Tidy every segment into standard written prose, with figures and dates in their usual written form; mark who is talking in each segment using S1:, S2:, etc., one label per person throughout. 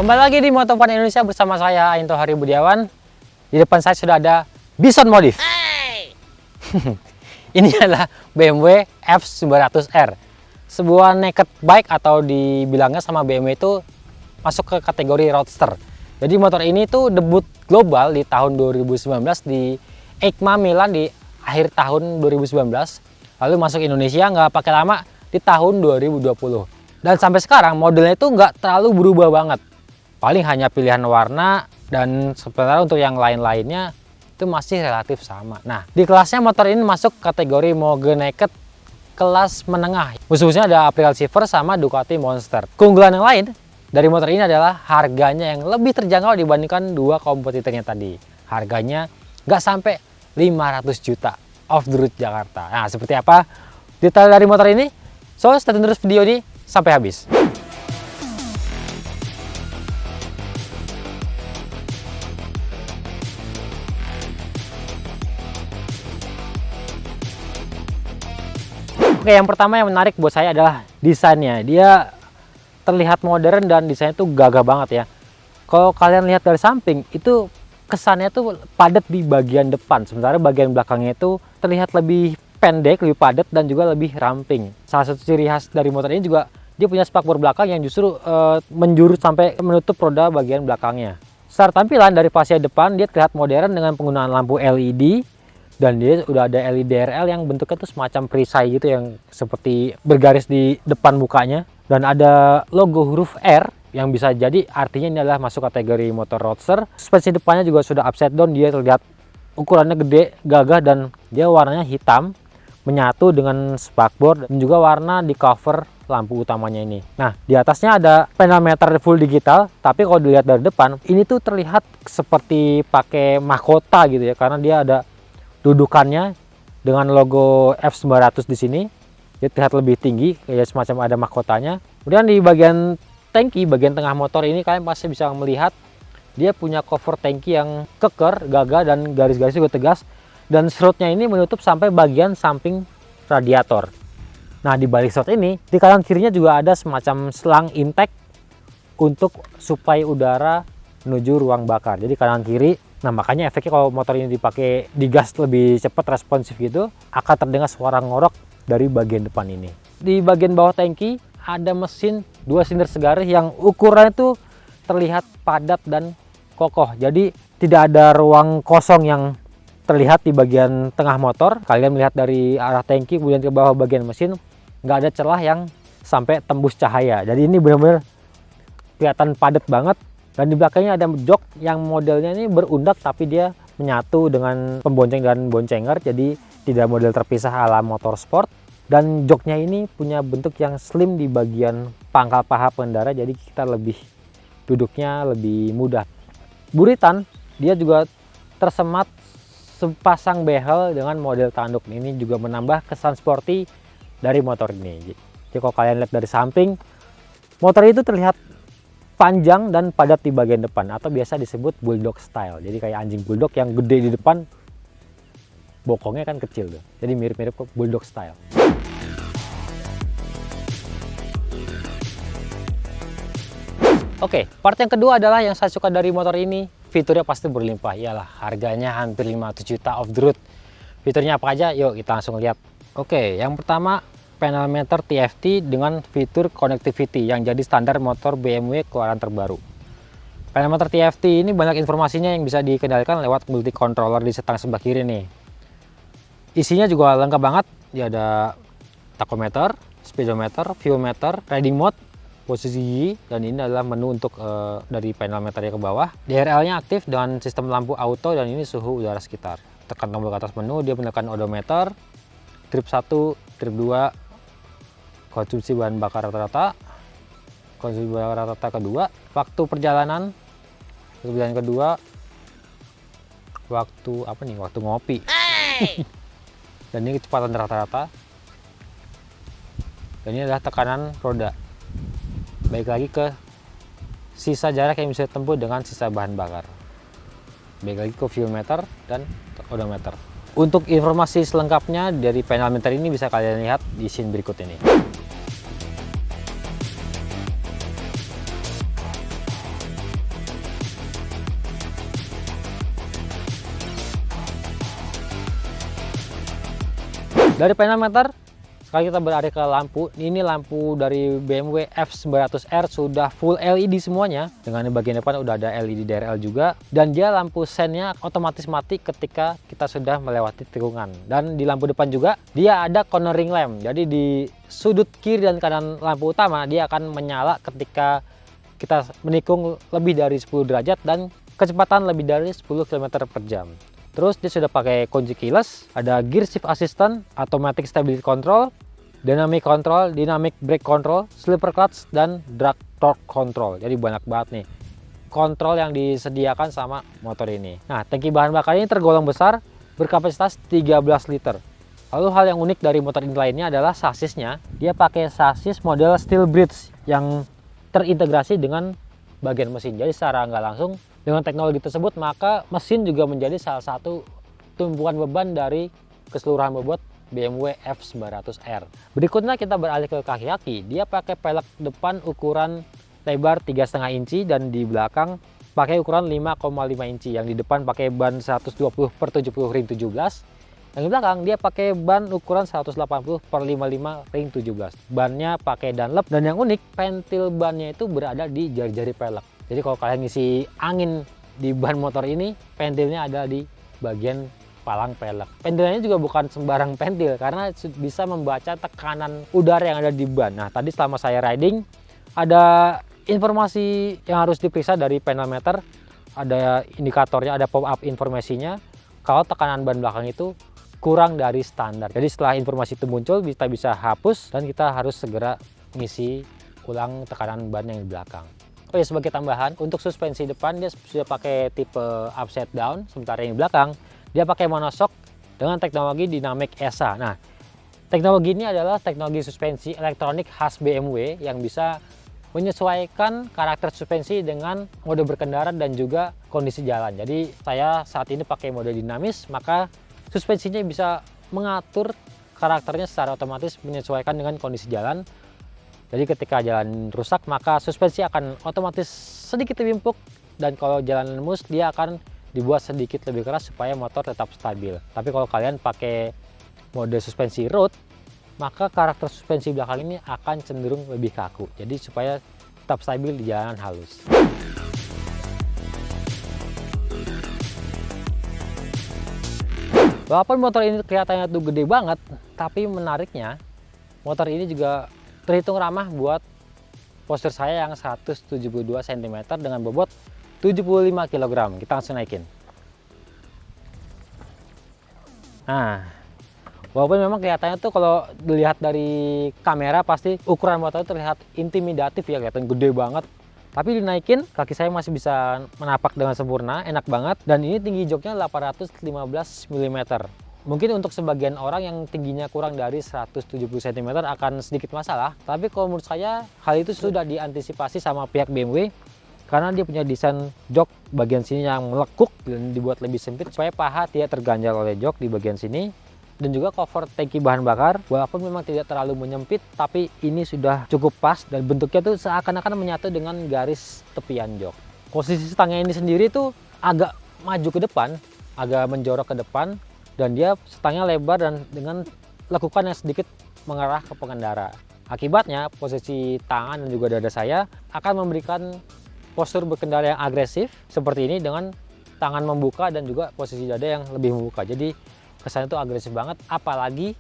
S1: Kembali lagi di Motovun Indonesia bersama saya Ainto Hari Budiawan. Di depan saya sudah ada Bison Modif. Hey! Ini adalah BMW F900R, sebuah naked bike atau dibilangnya sama BMW itu masuk ke kategori roadster. Jadi motor ini tuh debut global di tahun 2019 di EICMA Milan di akhir tahun 2019. Lalu masuk Indonesia nggak pakai lama di tahun 2020. Dan sampai sekarang modelnya itu nggak terlalu berubah banget. Paling hanya pilihan warna dan sementara untuk yang lain-lainnya itu masih relatif sama. Nah, di kelasnya motor ini masuk kategori moge naked kelas menengah. Khususnya ada Aprilia Silver sama Ducati Monster. Keunggulan yang lain dari motor ini adalah harganya yang lebih terjangkau dibandingkan dua kompetitornya tadi. Harganya nggak sampai 500 juta off the road Jakarta. Nah, seperti apa detail dari motor ini? So, stay tune terus video ini sampai habis. Oke, yang pertama yang menarik buat saya adalah desainnya. Dia terlihat modern dan desainnya tuh gagah banget ya. Kalau kalian lihat dari samping, itu kesannya tuh padat di bagian depan. Sementara bagian belakangnya itu terlihat lebih pendek, lebih padat dan juga lebih ramping. Salah satu ciri khas dari motor ini juga dia punya spakbor belakang yang justru menjurus sampai menutup roda bagian belakangnya. Secara tampilan dari fascia depan dia terlihat modern dengan penggunaan lampu LED. Dan dia udah ada LED RL yang bentuknya tuh semacam perisai gitu yang seperti bergaris di depan mukanya. Dan ada logo huruf R yang bisa jadi artinya ini adalah masuk kategori motor roadster. Suspensi depannya juga sudah upside down, dia terlihat ukurannya gede, gagah dan dia warnanya hitam menyatu dengan spakbor dan juga warna di cover lampu utamanya ini. Nah, di atasnya ada panel meter full digital, tapi kalau dilihat dari depan ini tuh terlihat seperti pakai mahkota gitu ya, karena dia ada dudukannya dengan logo F900 di sini. Dia terlihat lebih tinggi, kayak semacam ada mahkotanya. Kemudian di bagian tangki, bagian tengah motor ini kalian pasti bisa melihat dia punya cover tangki yang keker, gagah dan garis-garis juga tegas. Dan serutnya ini menutup sampai bagian samping radiator. Nah, di balik serut ini, di kanan kirinya juga ada semacam selang intake untuk suplai udara menuju ruang bakar. Jadi kanan kiri. Nah, makanya efeknya kalau motor ini dipakai digas lebih cepat responsif gitu, akan terdengar suara ngorok dari bagian depan ini. Di bagian bawah tangki ada mesin 2 silinder segaris yang ukurannya itu terlihat padat dan kokoh. Jadi tidak ada ruang kosong yang terlihat di bagian tengah motor. Kalian melihat dari arah tangki kemudian ke bawah bagian mesin, nggak ada celah yang sampai tembus cahaya. Jadi ini benar-benar kelihatan padat banget. Dan di belakangnya ada jok yang modelnya ini berundak tapi dia menyatu dengan pembonceng dan boncenger, jadi tidak model terpisah ala motor sport. Dan joknya ini punya bentuk yang slim di bagian pangkal paha pengendara, jadi kita duduknya lebih mudah. Buritan dia juga tersemat sepasang behel dengan model tanduk. Ini juga menambah kesan sporty dari motor ini. Jadi kalau kalian lihat dari samping, motor itu terlihat panjang dan padat di bagian depan atau biasa disebut bulldog style. Jadi kayak anjing bulldog yang gede di depan, bokongnya kan kecil tuh. Jadi mirip-mirip bulldog style. Oke, part yang kedua adalah yang saya suka dari motor ini, fiturnya pasti berlimpah. Iyalah, harganya hampir 500 juta off the road. Fiturnya apa aja? Yuk kita langsung lihat. Oke, yang pertama panel meter TFT dengan fitur connectivity yang jadi standar motor BMW keluaran terbaru. Panel meter TFT ini banyak informasinya yang bisa dikendalikan lewat multi controller di setang sebelah kiri nih. Isinya juga lengkap banget. Dia ada tachometer, speedometer, fuel meter, riding mode, posisi gigi, dan ini adalah menu untuk dari panel meternya ke bawah. DRL-nya aktif dengan sistem lampu auto dan ini suhu udara sekitar. Tekan tombol ke atas menu, dia menekan odometer, trip 1, trip 2, konsumsi bahan bakar rata-rata, konsumsi bahan bakar rata-rata kedua, waktu perjalanan kedua, waktu apa nih, waktu ngopi. Hey! Dan ini kecepatan rata-rata, dan ini adalah tekanan roda. Baik lagi ke sisa jarak yang bisa ditempuh dengan sisa bahan bakar. Baik lagi ke fuel meter dan odometer. Untuk informasi selengkapnya dari panel meter ini bisa kalian lihat di scene berikut ini. Dari panel meter, sekarang kita beralih ke lampu. Ini lampu dari BMW F900R sudah full LED semuanya. Dengan bagian depan udah ada LED DRL juga. Dan dia lampu sennya otomatis mati ketika kita sudah melewati tikungan. Dan di lampu depan juga dia ada cornering lamp. Jadi di sudut kiri dan kanan lampu utama dia akan menyala ketika kita menikung lebih dari 10 derajat dan kecepatan lebih dari 10 km per jam. Terus dia sudah pakai kunci keyless, ada gear shift assistant, automatic stability control, dynamic control, dynamic brake control, slipper clutch, dan drag torque control. Jadi banyak banget nih kontrol yang disediakan sama motor ini. Nah, tangki bahan bakar ini tergolong besar, berkapasitas 13 liter. Lalu hal yang unik dari motor ini lainnya adalah sasisnya. Dia pakai sasis model steel bridge yang terintegrasi dengan bagian mesin. Jadi secara nggak langsung dengan teknologi tersebut, maka mesin juga menjadi salah satu tumpuan beban dari keseluruhan bobot BMW F900R. Berikutnya kita beralih ke kaki-kaki. Dia pakai pelek depan ukuran lebar 3,5 inci dan di belakang pakai ukuran 5,5 inci. Yang di depan pakai ban 120 per 70 ring 17. Yang di belakang dia pakai ban ukuran 180 per 55 ring 17. Bannya pakai Dunlop dan yang unik pentil bannya itu berada di jari-jari pelek. Jadi kalau kalian ngisi angin di ban motor ini, pentilnya ada di bagian palang pelek. Pentilnya juga bukan sembarang pentil karena bisa membaca tekanan udara yang ada di ban. Nah, tadi selama saya riding ada informasi yang harus diperiksa dari panel meter. Ada indikatornya, ada pop up informasinya kalau tekanan ban belakang itu kurang dari standar. Jadi setelah informasi itu muncul, kita bisa hapus dan kita harus segera ngisi ulang tekanan ban yang di belakang. Oh ya, sebagai tambahan, untuk suspensi depan dia sudah pakai tipe upside down, sementara yang di belakang dia pakai monoshock dengan teknologi Dynamic ESA. Nah, teknologi ini adalah teknologi suspensi elektronik khas BMW yang bisa menyesuaikan karakter suspensi dengan mode berkendara dan juga kondisi jalan. Jadi saya saat ini pakai mode dinamis, maka suspensinya bisa mengatur karakternya secara otomatis menyesuaikan dengan kondisi jalan. Jadi ketika jalan rusak, maka suspensi akan otomatis sedikit lebih empuk, dan kalau jalan mulus dia akan dibuat sedikit lebih keras supaya motor tetap stabil. Tapi kalau kalian pakai mode suspensi road, maka karakter suspensi belakang ini akan cenderung lebih kaku. Jadi supaya tetap stabil di jalanan halus. Walaupun motor ini kelihatannya tuh gede banget, tapi menariknya motor ini juga terhitung ramah buat postur saya yang 172 cm dengan bobot 75 kg. Kita langsung naikin. Nah, walaupun memang kelihatannya tuh kalau dilihat dari kamera pasti ukuran motor terlihat intimidatif ya, kelihatan gede banget. Tapi dinaikin kaki saya masih bisa menapak dengan sempurna, enak banget. Dan ini tinggi joknya 815 mm. Mungkin untuk sebagian orang yang tingginya kurang dari 170 cm akan sedikit masalah. Tapi kalau menurut saya hal itu sudah diantisipasi sama pihak BMW. Karena dia punya desain jok bagian sini yang melekuk dan dibuat lebih sempit supaya paha tidak terganjal oleh jok di bagian sini. Dan juga cover tangki bahan bakar walaupun memang tidak terlalu menyempit, tapi ini sudah cukup pas dan bentuknya tuh seakan-akan menyatu dengan garis tepian jok. Posisi stangnya ini sendiri tuh agak maju ke depan, agak menjorok ke depan, dan dia stangnya lebar dan dengan lekukan yang sedikit mengarah ke pengendara. Akibatnya posisi tangan dan juga dada saya akan memberikan postur berkendara yang agresif seperti ini dengan tangan membuka dan juga posisi dada yang lebih membuka. Jadi kesannya itu agresif banget, apalagi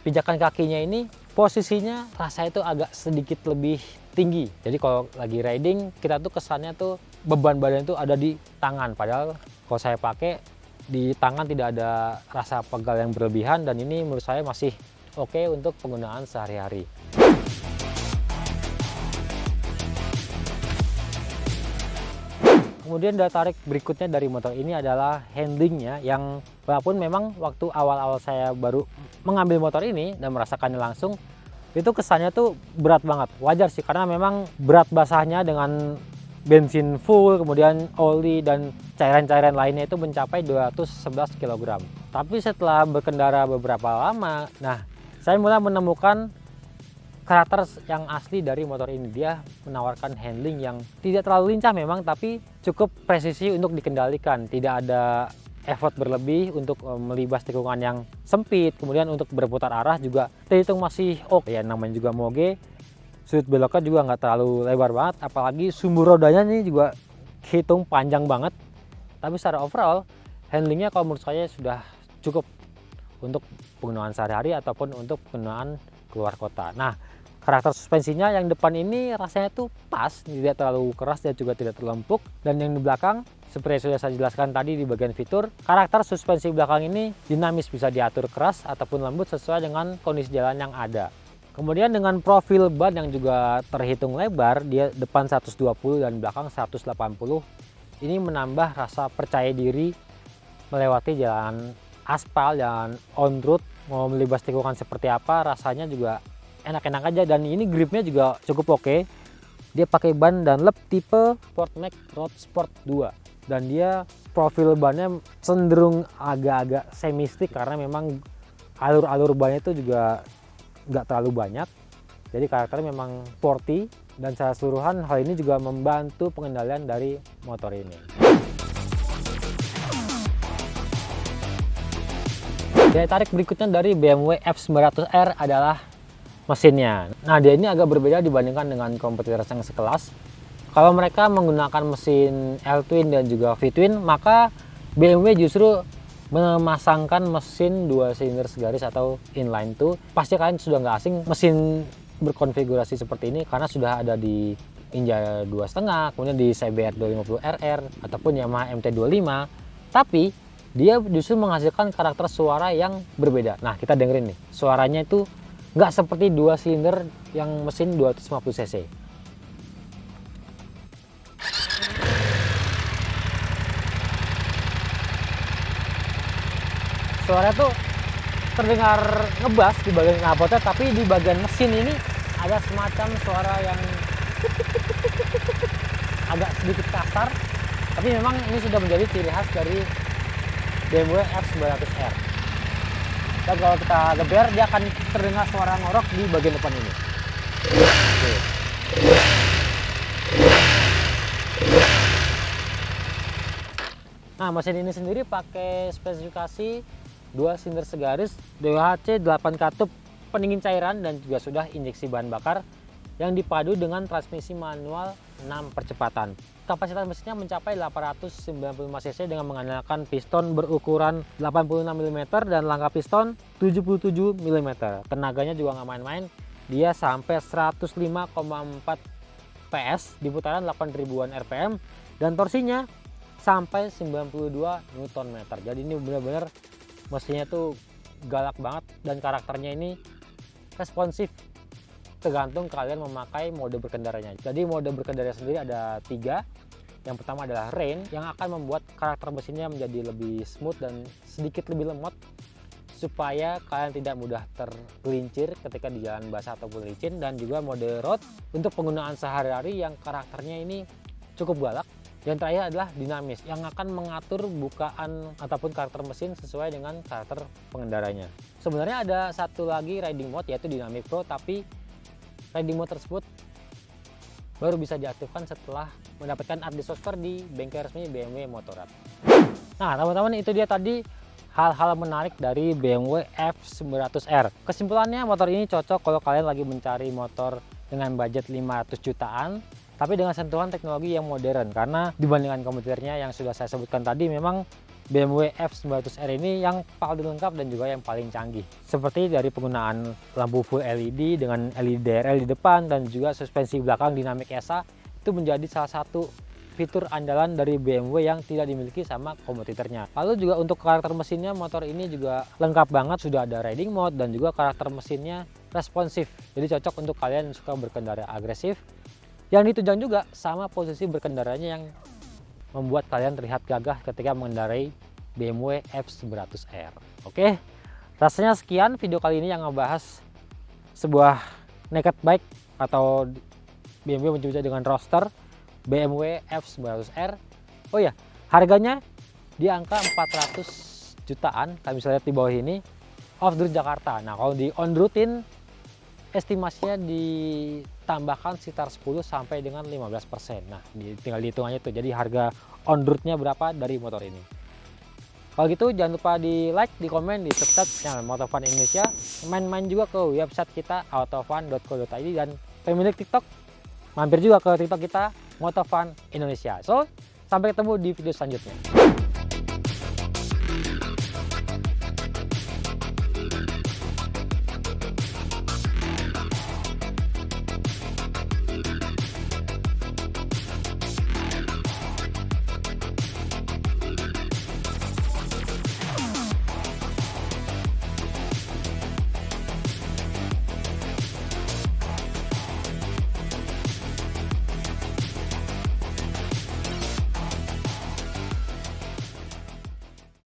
S1: pijakan kakinya ini posisinya rasanya itu agak sedikit lebih tinggi. Jadi kalau lagi riding kita tuh kesannya tuh beban badan itu ada di tangan, padahal kalau saya pakai di tangan tidak ada rasa pegal yang berlebihan, dan ini menurut saya masih oke untuk penggunaan sehari-hari. Kemudian daya tarik berikutnya dari motor ini adalah handlingnya, yang walaupun memang waktu awal-awal saya baru mengambil motor ini dan merasakannya langsung, itu kesannya tuh berat banget. Wajar sih, karena memang berat basahnya dengan bensin full, kemudian oli dan cairan-cairan lainnya itu mencapai 211 kg. Tapi setelah berkendara beberapa lama, nah saya mulai menemukan karakter yang asli dari motor ini. Dia menawarkan handling yang tidak terlalu lincah memang, tapi cukup presisi untuk dikendalikan. Tidak ada effort berlebih untuk melibas tikungan yang sempit, kemudian untuk berputar arah juga terhitung masih oke ya, namanya juga moge. Sudut beloknya juga nggak terlalu lebar banget, apalagi sumbu rodanya ini juga hitung panjang banget. Tapi secara overall handlingnya kalau menurut saya sudah cukup untuk penggunaan sehari-hari ataupun untuk penggunaan keluar kota. Nah, karakter suspensinya yang depan ini rasanya tuh pas, tidak terlalu keras dan juga tidak terlalu empuk. Dan yang di belakang seperti yang sudah saya jelaskan tadi di bagian fitur, karakter suspensi belakang ini dinamis, bisa diatur keras ataupun lembut sesuai dengan kondisi jalan yang ada. Kemudian dengan profil ban yang juga terhitung lebar, dia depan 120 dan belakang 180. Ini menambah rasa percaya diri melewati jalan aspal dan on road. Mau melibas tikungan seperti apa, rasanya juga enak-enak aja. Dan ini gripnya juga cukup oke. Dia pakai ban Dunlop tipe Sportmax Road Sport 2. Dan dia profil bannya cenderung agak-agak semi stick karena memang alur-alur bannya itu juga nggak terlalu banyak. Jadi karakternya memang sporty, dan secara keseluruhan hal ini juga membantu pengendalian dari motor ini. Daya tarik berikutnya dari BMW F900R adalah mesinnya. Nah, dia ini agak berbeda dibandingkan dengan kompetitor yang sekelas. Kalau mereka menggunakan mesin L-Twin dan juga V-Twin, maka BMW justru memasangkan mesin 2 silinder segaris atau inline 2. Pasti kalian sudah nggak asing mesin berkonfigurasi seperti ini karena sudah ada di Ninja 2.5, kemudian di CBR 250RR ataupun Yamaha MT25. Tapi dia justru menghasilkan karakter suara yang berbeda. Nah, kita dengerin nih, suaranya itu nggak seperti 2 silinder yang mesin 250 cc. Suaranya tuh terdengar ngebas di bagian knalpotnya, tapi di bagian mesin ini ada semacam suara yang agak sedikit kasar. Tapi memang ini sudah menjadi ciri khas dari BMW F900R. Dan kalau kita geber, dia akan terdengar suara ngorok di bagian depan ini. Oke. Nah, mesin ini sendiri pakai spesifikasi 2 silinder segaris DWHC 8 katup pendingin cairan dan juga sudah injeksi bahan bakar yang dipadu dengan transmisi manual 6 percepatan. Kapasitas mesinnya mencapai 895 cc dengan mengandalkan piston berukuran 86 mm dan langkah piston 77 mm. Tenaganya juga nggak main-main, dia sampai 105,4 PS di putaran 8000-an RPM dan torsinya sampai 92 Nm. Jadi ini benar-benar mesinnya tuh galak banget dan karakternya ini responsif, tergantung kalian memakai mode berkendaranya. Jadi mode berkendara sendiri ada 3. Yang pertama adalah Rain, yang akan membuat karakter mesinnya menjadi lebih smooth dan sedikit lebih lemot supaya kalian tidak mudah tergelincir ketika di jalan basah ataupun licin. Dan juga mode Road untuk penggunaan sehari-hari yang karakternya ini cukup galak. Yang terakhir adalah dinamis, yang akan mengatur bukaan ataupun karakter mesin sesuai dengan karakter pengendaranya. Sebenarnya ada satu lagi riding mode yaitu Dynamic Pro, tapi riding mode tersebut baru bisa diaktifkan setelah mendapatkan update software di bengkel resmi BMW Motorrad. Nah, teman-teman, itu dia tadi hal-hal menarik dari BMW F900R. Kesimpulannya, motor ini cocok kalau kalian lagi mencari motor dengan budget 500 jutaan tapi dengan sentuhan teknologi yang modern, karena dibandingkan kompetitornya yang sudah saya sebutkan tadi, memang BMW F900R ini yang paling lengkap dan juga yang paling canggih. Seperti dari penggunaan lampu full LED dengan LED DRL di depan dan juga suspensi belakang Dynamic ESA, itu menjadi salah satu fitur andalan dari BMW yang tidak dimiliki sama kompetitornya. Lalu juga untuk karakter mesinnya, motor ini juga lengkap banget, sudah ada riding mode dan juga karakter mesinnya responsif. Jadi cocok untuk kalian yang suka berkendara agresif. Yang ditunjang juga sama posisi berkendaranya yang membuat kalian terlihat gagah ketika mengendarai BMW F900R. Oke, rasanya sekian video kali ini yang ngebahas sebuah naked bike atau BMW mencoba dengan roadster BMW F900R. Oh ya, harganya di angka 400 jutaan. Kalian bisa lihat di bawah ini, off the road Jakarta. Nah, kalau di on road-in estimasinya ditambahkan sekitar 10 sampai dengan 15%. Nah, tinggal dihitung aja tuh. Jadi harga on road-nya berapa dari motor ini. Kalau gitu jangan lupa di like, di komen, di subscribe channel Motovun Indonesia. Main-main juga ke website kita autovun.co.id, dan pemilik TikTok mampir juga ke TikTok kita Motovun Indonesia. So, sampai ketemu di video selanjutnya.